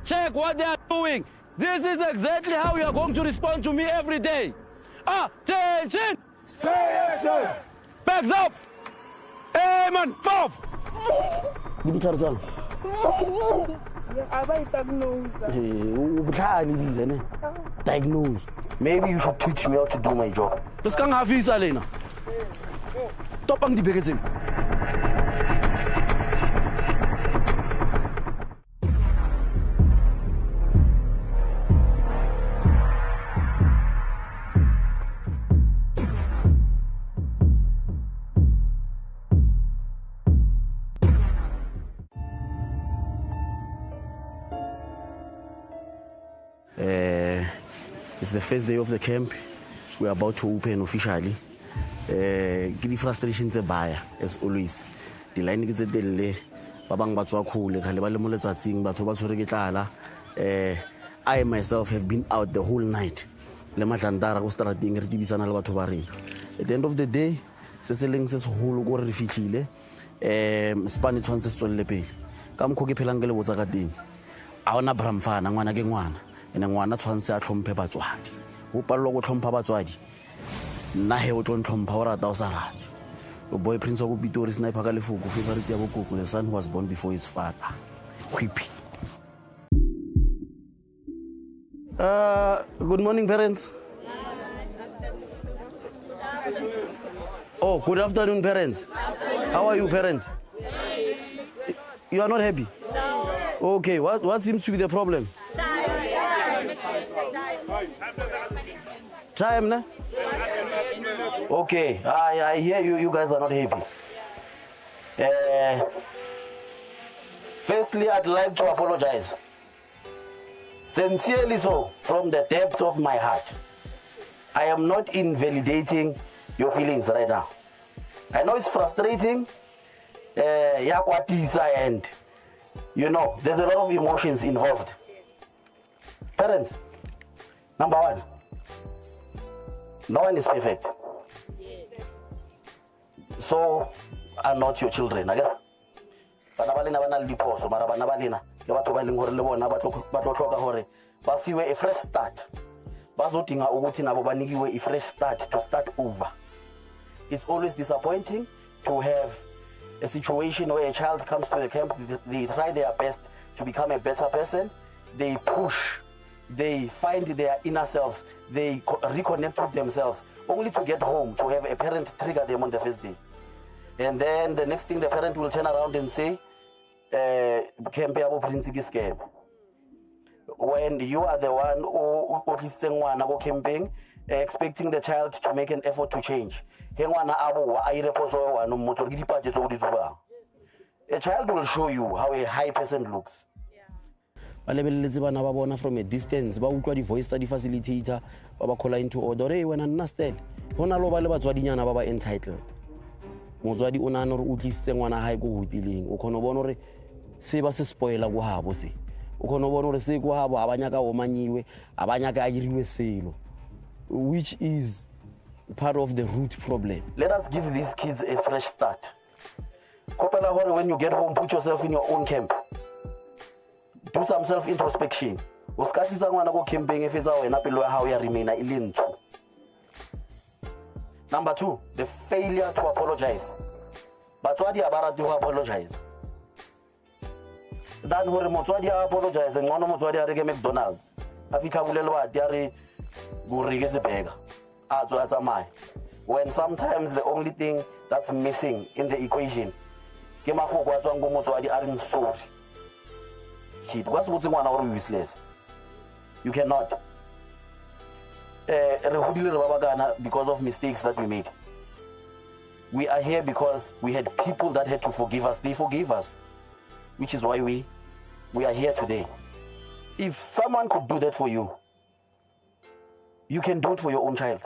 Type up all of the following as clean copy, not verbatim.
check what they are doing. This is exactly how you are going to respond to me every day. Attention! Say yes, sir! Backs up! Hey, man, fourth! Give me Tarzan. Diagnose. Maybe you should teach me how to do my job. Let's go have you, Salena. Stop on the beginning. It's the first day of the camp. We're about to open officially. Get the frustrations a buyer, as always. The line gets a delay. Babang batswa khule khale ba le mo letsatsing batho ba tshwere ke tlala. I myself have been out the whole night. Le matlandara go strating re tibisana le batho ba rena. At the end of the day, se seleng se seholo go re fitlhile. Spani tshwantse se tswelle pele. Ka mkho ke phelang ke le botsa ka teng. A ona bramfana ngwana ke ngwana. Ene ngwana tshwantse a tlhomphe batswadi. Go pallo go tlhompha batswadi. Nna he o tlo ntlhompha o rata o sa rate. Your boy Prince of Pitori sniper ka lefuku favorite ya bokoko, the son who was born before his father. Whippy. Good morning, parents. Oh, good afternoon, parents. How are you, parents? You are not happy? No. Okay, what seems to be the problem? Time, ne? Okay, I hear you guys are not happy. Firstly, I'd like to apologize. Sincerely so, from the depth of my heart. I am not invalidating your feelings right now. I know it's frustrating, and you know, there's a lot of emotions involved. Parents, number one, no one is perfect. So are not your children. Okay? Bana balena bana le diphoso mara bana balena ke batho ba leng hore le bona ba tlo hloka hore ba fiwe a fresh start. Bazodinga ukuthi nabo banikiwe a fresh start to start over. It's always disappointing to have a situation where a child comes to the camp, they try their best to become a better person, they push, they find their inner selves, they reconnect with themselves, only to get home to have a parent trigger them on the first day. And then the next thing the parent will turn around and say, camp yabo prince ki scam. When you are the one who camping, expecting the child to make an effort to change. A child will show you how a high person looks. From a distance, the voice the facilitator, call into order. Hey, when I understand, when I love entitled. Mozwadi o nana re utlwisitse ngwana hae go hotileng o khona bona re se ba se spoiler go habo se o khona bona re se go habo abanya ka o manyiwe abanya ka a diriwe selo, which is part of the root problem. Let us give these kids a fresh start. Kopela hore when you get home, put yourself in your own camp, do some self introspection. O skatlisa ngwana go camping e fetsa wena pelo ya hao ya remaina e le ntho. Number two, the failure to apologize. Batswadi abarati to apologize. Dan hore motswadi apologize ngwana motswadi a reke McDonald's. Afika bulelwa a re go reketse burger. A tswa tsamaya. When sometimes the only thing that's missing in the equation ke mafoko a tswang go motswadi a re sorry. Kid, what's ngwana o re useless? You cannot. Because of mistakes that we made. We are here because we had people that had to forgive us. They forgave us, which is why we are here today. If someone could do that for you, you can do it for your own child.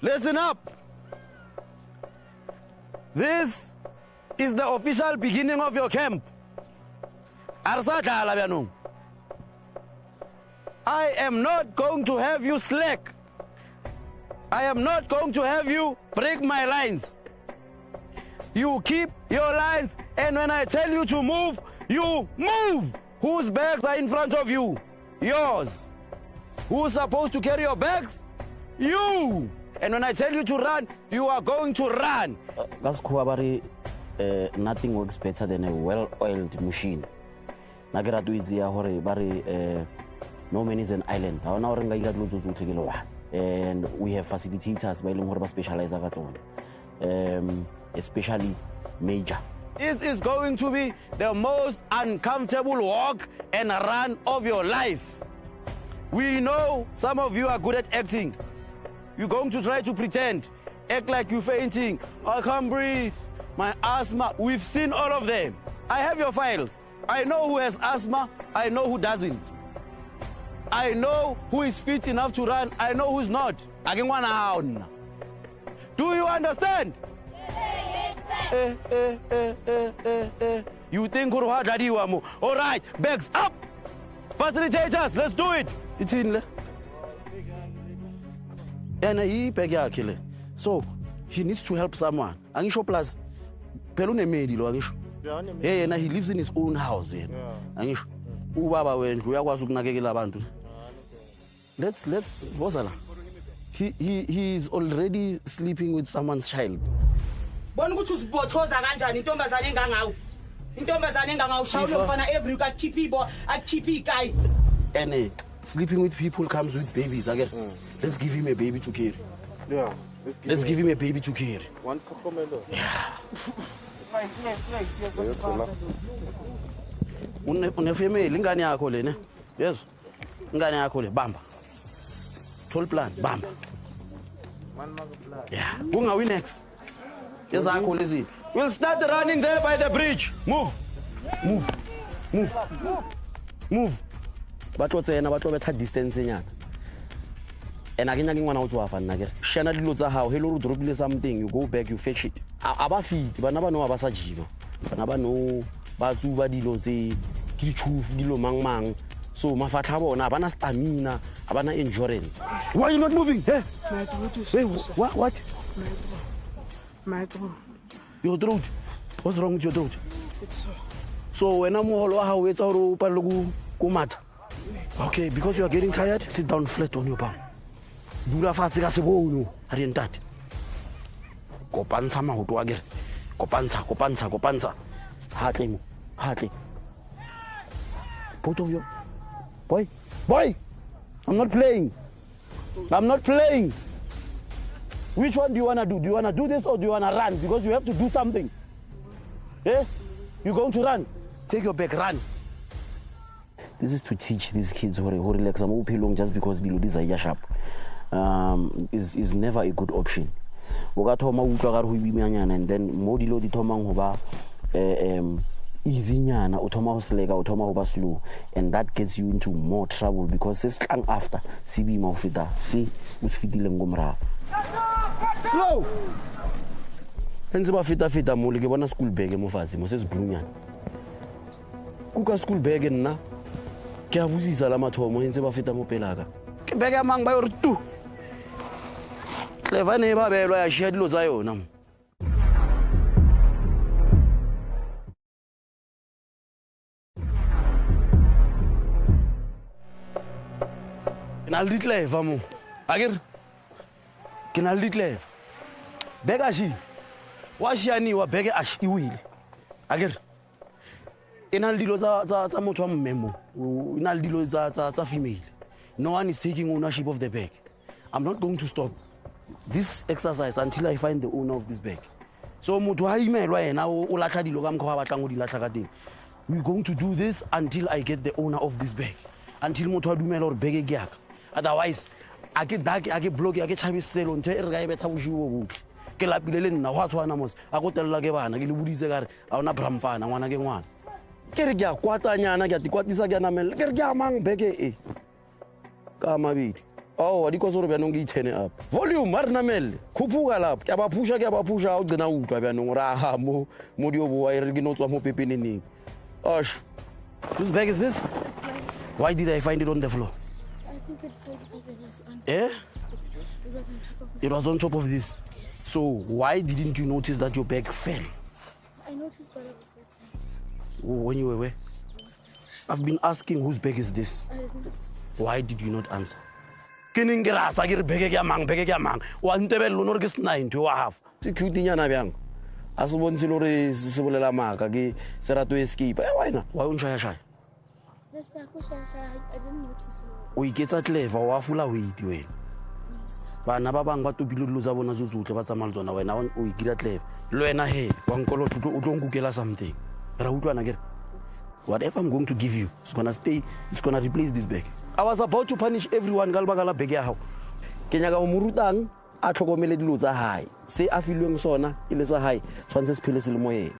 Listen up. This is the official beginning of your camp. I am not going to have you slack. I am not going to have you break my lines. You keep your lines, and when I tell you to move, You move! Whose bags are in front of you? Yours. Who's supposed to carry your bags? You! And when I tell you to run, you are going to run. That's nothing works better than a well-oiled machine. Nagera tu izia hore bari no man is an island. And we have facilitators by specialize especially Major. This is going to be the most uncomfortable walk and run of your life. We know some of you are good at acting. You're going to try to pretend, act like you're fainting. I can't breathe, my asthma. We've seen all of them. I have your files. I know who has asthma, I know who doesn't. I know who is fit enough to run, I know who's not. I can wanna hound. Do you understand? Yes, sir. You think all right, bags up. Facilitators, let's do it. It's in there. And he beg yakhe. So he needs to help someone. Angisho plus pelune medi lo angisho. Hey, he lives in his own house yena. Angisho. Ubaba wendlu uyakwazi ukunakekela abantu. Let's wozala. He is already sleeping with someone's child. Bona ukuthi uzibothoza kanjani intombazane engangawo. Intombazane engangawo shawula mfana every week akhiphi ikai. And sleeping with people comes with babies again. Let's give him a baby to carry. Yeah. Let's give him a baby to carry. One for Comelo. Yeah. Une family ingane yakho le ne? Yes. Ingane yakho le bamba. Toll plan bamba. Yeah. Ungawi next. Ezakho lezi. We'll start running there by the bridge. Move. Batlotsena batlobetha distance nyana. And again ngwana o tswa fa nna ke. Shana dilo tsa hao hello dropile something you go back you fetch it. Abafiti bana ba no ba sa jiba. Bana ba no ba tsuba dilo tse ke dichufu dilo mang. So mafatla bona bana stamina, abana endurance. Why are you not moving? Hey. Wait, what? My throat. Your throat. What's wrong with your throat? It's sore. So when I'm all how it's all go matter. Okay, because you are getting tired, sit down flat on your bum. Dula fatshe ka sebono, ha di ntate. Kopantsha maoto a gere. Kopantsha. Hatle. Both of you. Boy. I'm not playing. Which one do you want to do? Do you want to do this or do you want to run? Because you have to do something. Yeah? You're going to run. Take your back, run. This is to teach these kids who relax just because the ladies are sharp. Is never a good option. And then modilo di thomang hoba easy nyana uthoma usileka uthoma uba slow, and that gets you into more trouble because it's after CB mawufita see usifitile ngomra slow enze ba fita mole ke bona school bag mofazi mo sesibulunyana kuka school bag nna ke a buzisa la mathomo enze ba fita mo pelaka ke bag ya mang ba yore tu clever ne ba belwa ya shia dilo tsa yona. Kenal clever mo agir kenal clever bega shi wa shiani wa bege ashiwile agir enal dilo za motho wa mmemo enal dilo za female. No one is taking ownership of the bag. I'm not going to stop this exercise until I find the owner of this bag. So motho ha imelwa yena o latla dilo ka mkho ba batlang go di latla ka teng. We're going to do this until I get the owner of this bag. Until motho a dumela or bag e ke yaka. Otherwise I get block I get chabiselo nthe re ga e betha boshiwo botle ke lapile le nna go tshwana mos a go tella ke bana ke le buditse ka re a ona bramfana ngwana ke ngwana ke re ke a kwatanyana ke a tikwatisa ke a namela ke re ke a mang beke e ka mabidi oh di koso re bya nong ke turn up volume mar namelle khuphuka lapho ke ba phusha o gcina utlwa bya nong ra ha mo dio bo wa re ke no tswa mo pepeneneng osh whose bag is this? Why did I find it on the floor? I think it fell because it was on. Eh? It was on top of me. It was on top of this. Yes. So why didn't you notice that your bag fell? I noticed while I was that size. When you were where? I've been asking whose bag is this. I did not see. Why did you not answer? Ke neng ke rasa ke re beke ke ya mang wa ntebello no re ke sena ntho wa half security nyana bjang a se bontshe le gore se bolela maka ke se rato escape why na why o nshaya shaya Yes, I didn't notice you. o iketsa clever wa fula wait wena bana ba bang ba topile dilo tsa bona tso tsotle ba tsamaya le tsona wena o ikira clever le wena he wa nkolo o tlo nkukela something ra utlwana ke whatever I'm going to give you it's gonna replace this bag. I was about to punish everyone ka lebaka la bag ya hao ke nyaka o morutang a tlhokomele dilo tsa hae se a filweng sona e le tsa hae tshwantse se phele se le moyeng